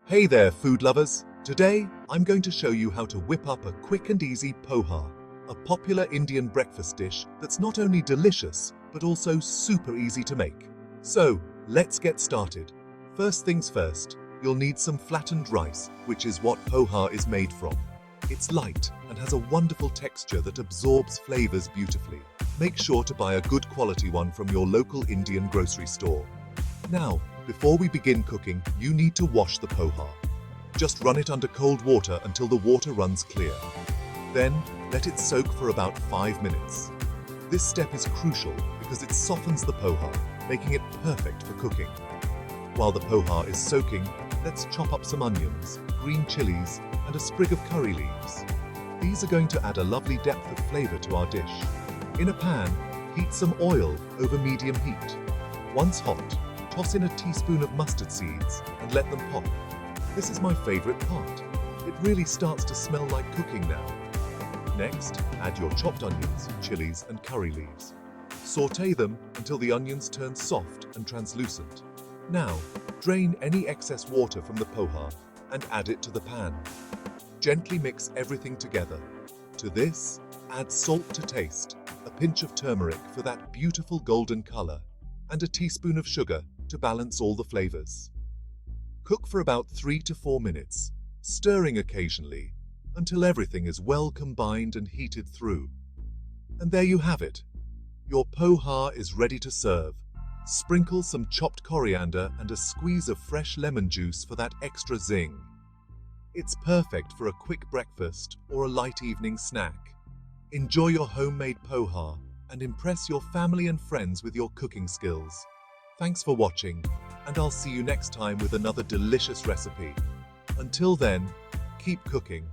Hey there, food lovers! Today, I'm going to show you how to whip up a quick and easy poha, a popular Indian breakfast dish that's not only delicious, but also super easy to make. So, let's get started. First things first, you'll need some flattened rice, which is what poha is made from. It's light and has a wonderful texture that absorbs flavors beautifully. Make sure to buy a good quality one from your local Indian grocery store. Now, before we begin cooking, you need to wash the poha. Just run it under cold water until the water runs clear. Then, let it soak for about 5 minutes. This step is crucial because it softens the poha, making it perfect for cooking. While the poha is soaking, let's chop up some onions, green chilies, and a sprig of curry leaves. These are going to add a lovely depth of flavor to our dish. In a pan, heat some oil over medium heat. Once hot, toss in a teaspoon of mustard seeds and let them pop. This is my favorite part. It really starts to smell like cooking now. Next, add your chopped onions, chilies, and curry leaves. Saute them until the onions turn soft and translucent. Now, drain any excess water from the poha and add it to the pan. Gently mix everything together. To this, add salt to taste, a pinch of turmeric for that beautiful golden color, and a teaspoon of sugar to balance all the flavors. Cook for about 3 to 4 minutes, stirring occasionally until everything is well combined and heated through. And there you have it. Your poha is ready to serve. Sprinkle some chopped coriander and a squeeze of fresh lemon juice for that extra zing. It's perfect for a quick breakfast or a light evening snack. Enjoy your homemade poha and impress your family and friends with your cooking skills. Thanks for watching, and I'll see you next time with another delicious recipe. Until then, keep cooking.